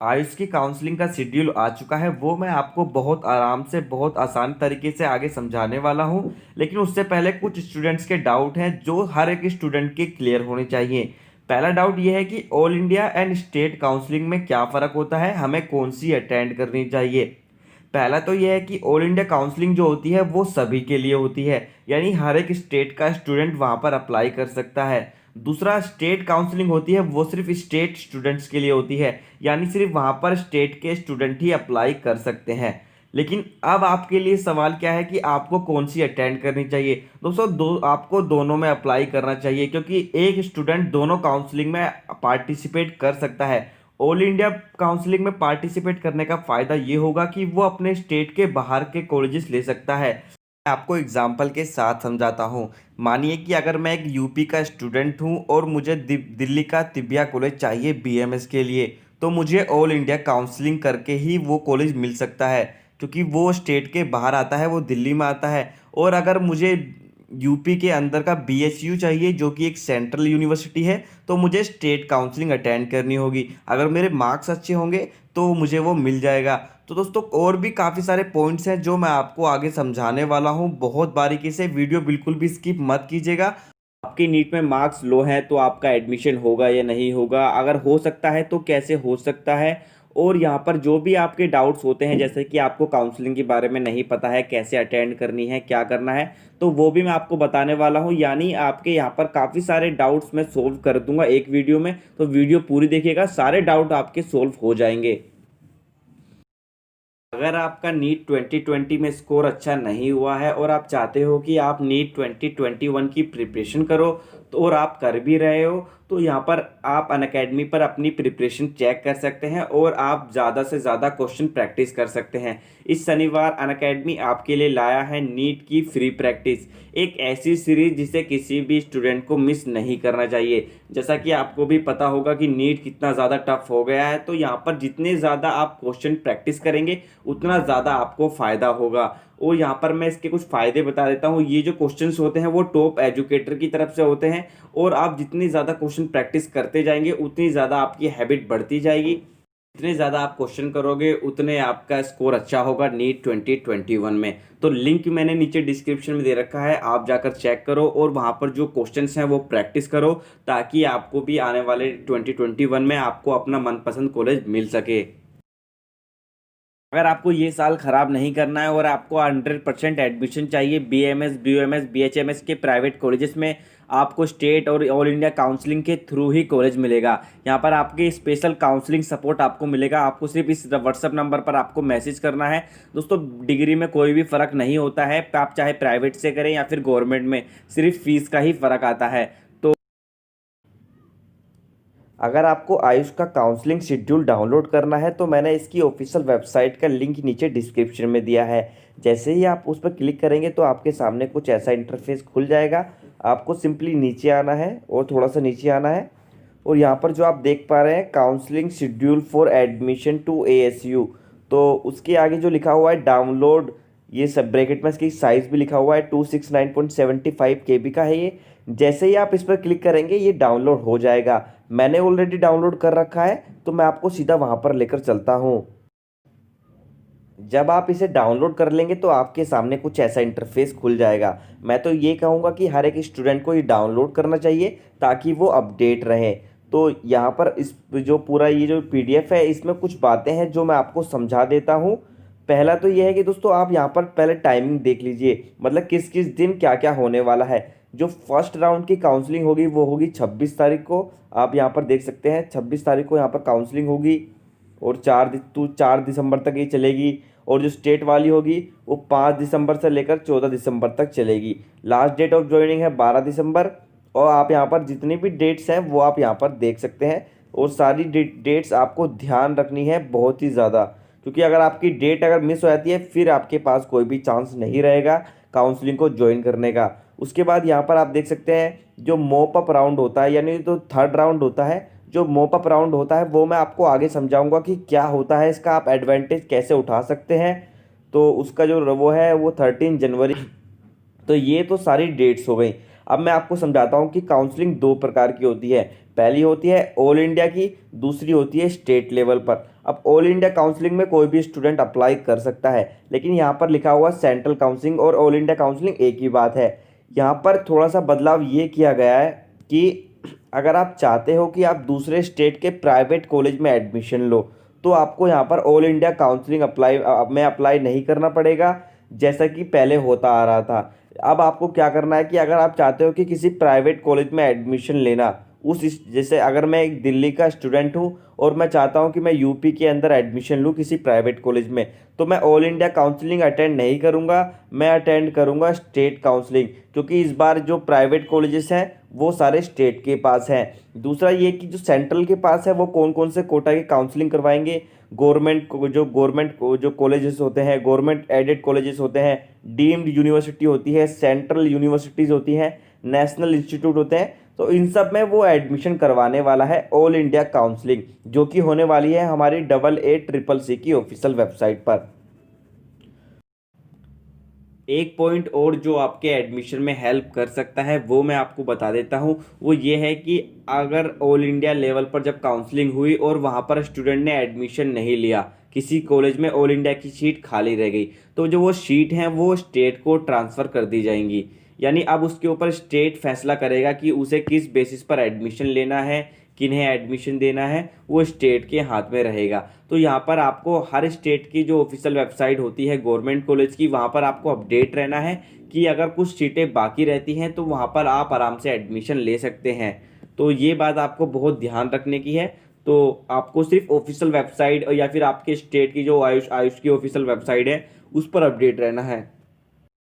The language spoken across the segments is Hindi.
आयुष की काउंसलिंग का शेड्यूल आ चुका है, वो मैं आपको बहुत आराम से बहुत आसान तरीके से आगे समझाने वाला हूँ। लेकिन उससे पहले कुछ स्टूडेंट्स के डाउट हैं जो हर एक स्टूडेंट के क्लियर होने चाहिए। पहला डाउट ये है कि all India and state counselling में क्या फ़र्क होता है, हमें कौन सी अटेंड करनी चाहिए। पहला तो यह है कि ऑल इंडिया काउंसलिंग जो होती है वो सभी के लिए होती है, यानी हर एक स्टेट का स्टूडेंट वहाँ पर अप्लाई कर सकता है। दूसरा, स्टेट काउंसलिंग होती है वो सिर्फ स्टेट स्टूडेंट्स के लिए होती है, यानी सिर्फ वहाँ पर स्टेट के स्टूडेंट ही अप्लाई कर सकते हैं। लेकिन अब आपके लिए सवाल क्या है कि आपको कौन सी अटेंड करनी चाहिए। दोस्तों, आपको दोनों में अप्लाई करना चाहिए, क्योंकि एक स्टूडेंट दोनों काउंसलिंग में पार्टिसिपेट कर सकता है। ऑल इंडिया काउंसलिंग में पार्टिसिपेट करने का फ़ायदा ये होगा कि वो अपने स्टेट के बाहर के कॉलेजेस ले सकता है। मैं आपको एग्जाम्पल के साथ समझाता हूँ। मानिए कि अगर मैं एक यूपी का स्टूडेंट हूँ और मुझे दिल्ली का तिबिया कॉलेज चाहिए बीएमएस के लिए, तो मुझे ऑल इंडिया काउंसलिंग करके ही वो कॉलेज मिल सकता है, क्योंकि वो स्टेट के बाहर आता है, वो दिल्ली में आता है। और अगर मुझे यूपी के अंदर का बीएचयू चाहिए जो कि एक सेंट्रल यूनिवर्सिटी है, तो मुझे स्टेट काउंसलिंग अटेंड करनी होगी। अगर मेरे मार्क्स अच्छे होंगे तो मुझे वो मिल जाएगा। तो दोस्तों, और भी काफ़ी सारे पॉइंट्स हैं जो मैं आपको आगे समझाने वाला हूँ बहुत बारीकी से। वीडियो बिल्कुल भी स्किप मत कीजिएगा। आपकी नीट में मार्क्स लो हैं तो आपका एडमिशन होगा या नहीं होगा, अगर हो सकता है तो कैसे हो सकता है, और यहाँ पर जो भी आपके डाउट्स होते हैं, जैसे कि आपको काउंसलिंग के बारे में नहीं पता है, कैसे अटेंड करनी है, क्या करना है, तो वो भी मैं आपको बताने वाला हूँ। यानी आपके यहाँ पर काफ़ी सारे डाउट्स मैं सोल्व कर दूंगा एक वीडियो में। तो वीडियो पूरी देखिएगा, सारे डाउट आपके सोल्व हो जाएंगे। अगर आपका नीट 2020 में स्कोर अच्छा नहीं हुआ है और आप चाहते हो कि आप नीट 2021 की प्रिपरेशन करो, तो और आप कर भी रहे हो, तो यहाँ पर आप अनअकैडमी पर अपनी प्रिपरेशन चेक कर सकते हैं और आप ज़्यादा से ज़्यादा क्वेश्चन प्रैक्टिस कर सकते हैं। इस शनिवार अनअकैडमी आपके लिए लाया है नीट की फ्री प्रैक्टिस, एक ऐसी सीरीज जिसे किसी भी स्टूडेंट को मिस नहीं करना चाहिए। जैसा कि आपको भी पता होगा कि नीट कितना ज़्यादा टफ हो गया है, तो यहाँ पर जितने ज़्यादा आप क्वेश्चन प्रैक्टिस करेंगे उतना ज़्यादा आपको फ़ायदा होगा। और यहाँ पर मैं इसके कुछ फ़ायदे बता देता हूँ। ये जो क्वेश्चंस होते हैं वो टॉप एजुकेटर की तरफ से होते हैं, और आप जितनी ज़्यादा क्वेश्चन प्रैक्टिस करते जाएंगे उतनी ज़्यादा आपकी हैबिट बढ़ती जाएगी। जितने ज़्यादा आप क्वेश्चन करोगे उतने आपका स्कोर अच्छा होगा नीट 2021 में। तो लिंक मैंने नीचे डिस्क्रिप्शन में दे रखा है, आप जाकर चेक करो और वहाँ पर जो क्वेश्चंस हैं वो प्रैक्टिस करो, ताकि आपको भी आने वाले 2021 में आपको अपना मनपसंद कॉलेज मिल सके। अगर आपको ये साल ख़राब नहीं करना है और आपको 100% एडमिशन चाहिए बीएमएस, बीयूएमएस, बीएचएमएस के प्राइवेट कॉलेजेस में, आपको स्टेट और ऑल इंडिया काउंसलिंग के थ्रू ही कॉलेज मिलेगा। यहाँ पर आपके स्पेशल काउंसलिंग सपोर्ट आपको मिलेगा। आपको सिर्फ इस व्हाट्सएप नंबर पर आपको मैसेज करना है। दोस्तों, डिग्री में कोई भी फ़र्क नहीं होता है, आप चाहे प्राइवेट से करें या फिर गवर्नमेंट में, सिर्फ फीस का ही फ़र्क आता है। तो अगर आपको आयुष का काउंसलिंग शेड्यूल डाउनलोड करना है तो मैंने इसकी ऑफिशियल वेबसाइट का लिंक नीचे डिस्क्रिप्शन में दिया है। जैसे ही आप उस पर क्लिक करेंगे तो आपके सामने कुछ ऐसा इंटरफेस खुल जाएगा। आपको सिंपली नीचे आना है और थोड़ा सा नीचे आना है, और यहाँ पर जो आप देख पा रहे हैं counselling schedule for admission to ASU, तो उसके आगे जो लिखा हुआ है डाउनलोड, ये सब ब्रैकेट में इसकी साइज़ भी लिखा हुआ है 269.75 KB का है ये। जैसे ही आप इस पर क्लिक करेंगे ये डाउनलोड हो जाएगा। मैंने ऑलरेडी डाउनलोड कर रखा है, तो मैं आपको सीधा वहाँ पर लेकर चलता हूँ। जब आप इसे डाउनलोड कर लेंगे तो आपके सामने कुछ ऐसा इंटरफेस खुल जाएगा। मैं तो ये कहूँगा कि हर एक स्टूडेंट को ये डाउनलोड करना चाहिए ताकि वो अपडेट रहे। तो यहाँ पर इस जो पूरा ये जो पीडीएफ है इसमें कुछ बातें हैं जो मैं आपको समझा देता हूँ। पहला तो ये है कि दोस्तों आप यहाँ पर पहले टाइमिंग देख लीजिए, मतलब किस किस दिन क्या क्या होने वाला है। जो फर्स्ट राउंड की काउंसलिंग होगी वो होगी 26 तारीख को। आप यहाँ पर देख सकते हैं 26 तारीख को यहाँ पर काउंसलिंग होगी, और 4 दिसंबर तक ये चलेगी। और जो स्टेट वाली होगी वो 5 दिसंबर से लेकर 14 दिसंबर तक चलेगी। लास्ट डेट ऑफ ज्वाइनिंग है 12 दिसंबर। और आप यहाँ पर जितनी भी डेट्स हैं वो आप यहाँ पर देख सकते हैं, और सारी डेट्स आपको ध्यान रखनी है बहुत ही ज़्यादा, क्योंकि अगर आपकी डेट अगर मिस हो जाती है फिर आपके पास कोई भी चांस नहीं रहेगा काउंसलिंग को ज्वाइन करने का। उसके बाद यहाँ पर आप देख सकते हैं जो मॉप अप राउंड होता है, यानी तो थर्ड राउंड होता है, जो मॉप अप राउंड होता है वो मैं आपको आगे समझाऊंगा कि क्या होता है, इसका आप एडवांटेज कैसे उठा सकते हैं। तो उसका जो वो है वो 13 जनवरी। तो ये तो सारी डेट्स हो गई। अब मैं आपको समझाता हूँ कि काउंसलिंग दो प्रकार की होती है। पहली होती है ऑल इंडिया की, दूसरी होती है स्टेट लेवल पर। अब ऑल इंडिया काउंसलिंग में कोई भी स्टूडेंट अप्लाई कर सकता है, लेकिन यहाँ पर लिखा हुआ सेंट्रल काउंसलिंग और ऑल इंडिया काउंसलिंग एक ही बात है। यहाँ पर थोड़ा सा बदलाव ये किया गया है कि अगर आप चाहते हो कि आप दूसरे स्टेट के प्राइवेट कॉलेज में एडमिशन लो, तो आपको यहाँ पर ऑल इंडिया काउंसलिंग अप्लाई नहीं करना पड़ेगा, जैसा कि पहले होता आ रहा था। अब आपको क्या करना है कि अगर आप चाहते हो कि किसी प्राइवेट कॉलेज में एडमिशन लेना, जैसे अगर मैं एक दिल्ली का स्टूडेंट हूँ और मैं चाहता हूँ कि मैं यूपी के अंदर एडमिशन लूँ किसी प्राइवेट कॉलेज में, तो मैं ऑल इंडिया काउंसलिंग अटेंड नहीं करूँगा, मैं अटेंड करूँगा स्टेट काउंसलिंग, क्योंकि इस बार जो प्राइवेट कॉलेजेस हैं वो सारे स्टेट के पास हैं। दूसरा ये कि जो सेंट्रल के पास है वो कौन कौन से कोटा की काउंसलिंग करवाएंगे, गवर्नमेंट जो कॉलेजेस होते हैं, गवर्नमेंट एडेड कॉलेजेस होते हैं, डीम्ड यूनिवर्सिटी होती है, सेंट्रल यूनिवर्सिटीज़ होती हैं, नेशनल इंस्टीट्यूट होते हैं, तो इन सब में वो एडमिशन करवाने वाला है ऑल इंडिया काउंसलिंग, जो कि होने वाली है हमारी AACCC की ऑफिशियल वेबसाइट पर। एक पॉइंट और जो आपके एडमिशन में हेल्प कर सकता है वो मैं आपको बता देता हूँ, वो ये है कि अगर ऑल इंडिया लेवल पर जब काउंसलिंग हुई और वहाँ पर स्टूडेंट ने एडमिशन नहीं लिया, किसी कॉलेज में ऑल इंडिया की सीट खाली रह गई, तो जो वो सीट हैं वो स्टेट को ट्रांसफ़र कर दी जाएंगी। यानी अब उसके ऊपर स्टेट फैसला करेगा कि उसे किस बेसिस पर एडमिशन लेना है, किन्हें एडमिशन देना है, वो स्टेट के हाथ में रहेगा। तो यहाँ पर आपको हर स्टेट की जो ऑफिशियल वेबसाइट होती है गवर्नमेंट कॉलेज की, वहाँ पर आपको अपडेट रहना है कि अगर कुछ सीटें बाकी रहती हैं तो वहाँ पर आप आराम से एडमिशन ले सकते हैं। तो ये बात आपको बहुत ध्यान रखने की है। तो आपको सिर्फ ऑफिशियल वेबसाइट या फिर आपके स्टेट की जो आयुष की ऑफिशियल वेबसाइट है उस पर अपडेट रहना है।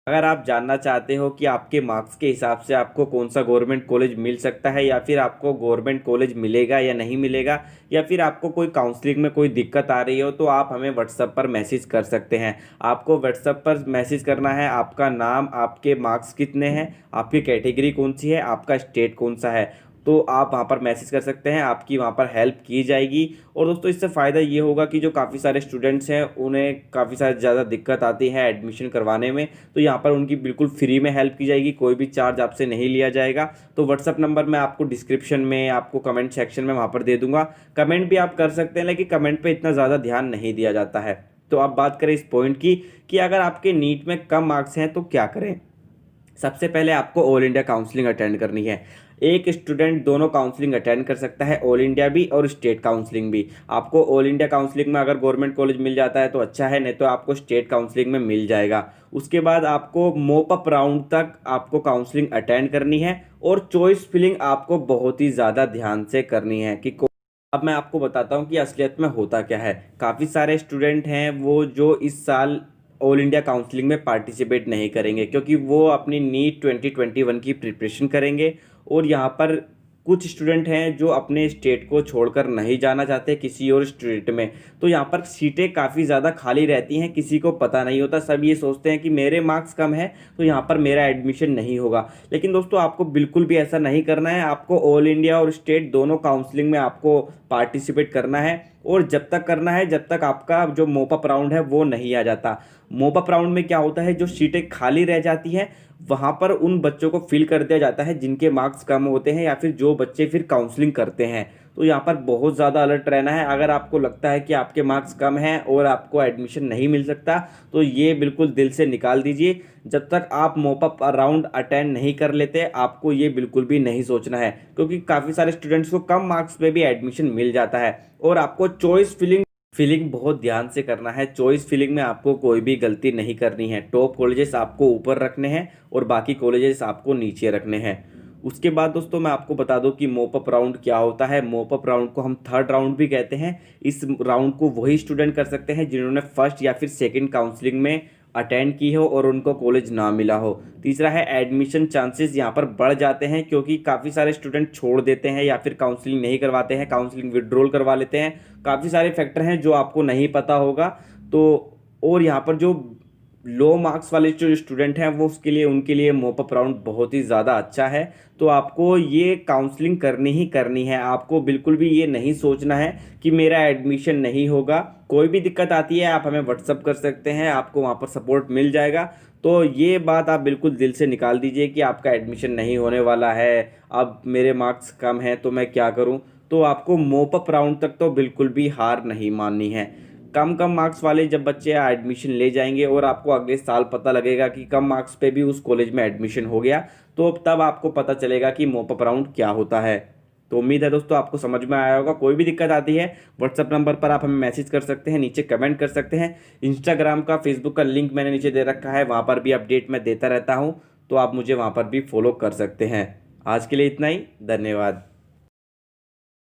अगर आप जानना चाहते हो कि आपके मार्क्स के हिसाब से आपको कौन सा गवर्नमेंट कॉलेज मिल सकता है, या फिर आपको गवर्नमेंट कॉलेज मिलेगा या नहीं मिलेगा, या फिर आपको कोई काउंसलिंग में कोई दिक्कत आ रही हो, तो आप हमें व्हाट्सएप पर मैसेज कर सकते हैं। आपको व्हाट्सएप पर मैसेज करना है आपका नाम, आपके मार्क्स कितने हैं, आपकी कैटेगरी कौन सी है, आपका स्टेट कौन सा है, तो आप वहाँ पर मैसेज कर सकते हैं, आपकी वहाँ पर हेल्प की जाएगी। और दोस्तों इससे फ़ायदा ये होगा कि जो काफ़ी सारे स्टूडेंट्स हैं उन्हें काफ़ी सारी ज़्यादा दिक्कत आती है एडमिशन करवाने में, तो यहाँ पर उनकी बिल्कुल फ्री में हेल्प की जाएगी, कोई भी चार्ज आपसे नहीं लिया जाएगा। तो व्हाट्सअप नंबर मैं आपको डिस्क्रिप्शन में, आपको कमेंट सेक्शन में वहाँ पर दे दूँगा। कमेंट भी आप कर सकते हैं, लेकिन कमेंट पर इतना ज़्यादा ध्यान नहीं दिया जाता है। तो अब बात करें इस पॉइंट की कि अगर आपके नीट में कम मार्क्स हैं तो क्या करें। सबसे पहले आपको ऑल इंडिया काउंसलिंग अटेंड करनी है। एक स्टूडेंट दोनों काउंसलिंग अटेंड कर सकता है, ऑल इंडिया भी और स्टेट काउंसलिंग भी। आपको ऑल इंडिया काउंसलिंग में अगर गवर्नमेंट कॉलेज मिल जाता है तो अच्छा है, नहीं तो आपको स्टेट काउंसलिंग में मिल जाएगा। उसके बाद आपको मोप अप राउंड तक आपको काउंसलिंग अटेंड करनी है, और चॉइस फिलिंग आपको बहुत ही ज़्यादा ध्यान से करनी है कि अब मैं आपको बताता हूँ कि असलियत में होता क्या है। काफ़ी सारे स्टूडेंट हैं वो जो इस साल ऑल इंडिया काउंसलिंग में पार्टिसिपेट नहीं करेंगे, क्योंकि वो अपनी नीट 2021 की प्रिपरेशन करेंगे। और यहाँ पर कुछ स्टूडेंट हैं जो अपने स्टेट को छोड़कर नहीं जाना चाहते किसी और स्टेट में, तो यहाँ पर सीटें काफ़ी ज़्यादा खाली रहती हैं, किसी को पता नहीं होता। सब ये सोचते हैं कि मेरे मार्क्स कम हैं तो यहाँ पर मेरा एडमिशन नहीं होगा। लेकिन दोस्तों आपको बिल्कुल भी ऐसा नहीं करना है। आपको ऑल इंडिया और स्टेट दोनों काउंसलिंग में आपको पार्टिसिपेट करना है, और जब तक करना है जब तक आपका जो मोप अप राउंड है वो नहीं आ जाता। मोप अप राउंड में क्या होता है, जो सीटें खाली रह जाती हैं वहाँ पर उन बच्चों को फिल कर दिया जाता है जिनके मार्क्स कम होते हैं, या फिर जो बच्चे फिर काउंसलिंग करते हैं। तो यहाँ पर बहुत ज़्यादा अलर्ट रहना है। अगर आपको लगता है कि आपके मार्क्स कम हैं और आपको एडमिशन नहीं मिल सकता, तो ये बिल्कुल दिल से निकाल दीजिए। जब तक आप मोप अप राउंड अटेंड नहीं कर लेते आपको ये बिल्कुल भी नहीं सोचना है, क्योंकि काफ़ी सारे स्टूडेंट्स को कम मार्क्स पे भी एडमिशन मिल जाता है। और आपको चॉइस फिलिंग बहुत ध्यान से करना है। चॉइस फिलिंग में आपको कोई भी गलती नहीं करनी है। टॉप कॉलेजेस आपको ऊपर रखने हैं और बाकी कॉलेजेस आपको नीचे रखने हैं। उसके बाद दोस्तों मैं आपको बता दूं कि मोप अप राउंड क्या होता है। मोप अप राउंड को हम थर्ड राउंड भी कहते हैं। इस राउंड को वही स्टूडेंट कर सकते हैं जिन्होंने फर्स्ट या फिर सेकंड काउंसलिंग में अटेंड की हो और उनको कॉलेज ना मिला हो। तीसरा है एडमिशन चांसेस यहाँ पर बढ़ जाते हैं, क्योंकि काफ़ी सारे स्टूडेंट छोड़ देते हैं या फिर काउंसलिंग नहीं करवाते हैं, काउंसलिंग विड्रॉल करवा लेते हैं। काफ़ी सारे फैक्टर हैं जो आपको नहीं पता होगा। तो और यहाँ पर जो लो मार्क्स वाले जो स्टूडेंट हैं वो उसके लिए उनके लिए मॉप अप राउंड बहुत ही ज़्यादा अच्छा है। तो आपको ये काउंसलिंग करनी ही करनी है। आपको बिल्कुल भी ये नहीं सोचना है कि मेरा एडमिशन नहीं होगा। कोई भी दिक्कत आती है आप हमें व्हाट्सअप कर सकते हैं, आपको वहाँ पर सपोर्ट मिल जाएगा। तो ये बात आप बिल्कुल दिल से निकाल दीजिए कि आपका एडमिशन नहीं होने वाला है, अब मेरे मार्क्स कम हैं तो मैं क्या करूँ। तो आपको मॉप अप राउंड तक तो बिल्कुल भी हार नहीं माननी है। कम कम मार्क्स वाले जब बच्चे एडमिशन ले जाएंगे और आपको अगले साल पता लगेगा कि कम मार्क्स पे भी उस कॉलेज में एडमिशन हो गया, तो तब आपको पता चलेगा कि मॉप अप राउंड क्या होता है। तो उम्मीद है दोस्तों आपको समझ में आया होगा। कोई भी दिक्कत आती है व्हाट्सअप नंबर पर आप हमें मैसेज कर सकते हैं, नीचे कमेंट कर सकते हैं। इंस्टाग्राम का, फेसबुक का लिंक मैंने नीचे दे रखा है, वहाँ पर भी अपडेट मैं देता रहता हूँ, तो आप मुझे वहाँ पर भी फॉलो कर सकते हैं। आज के लिए इतना ही, धन्यवाद।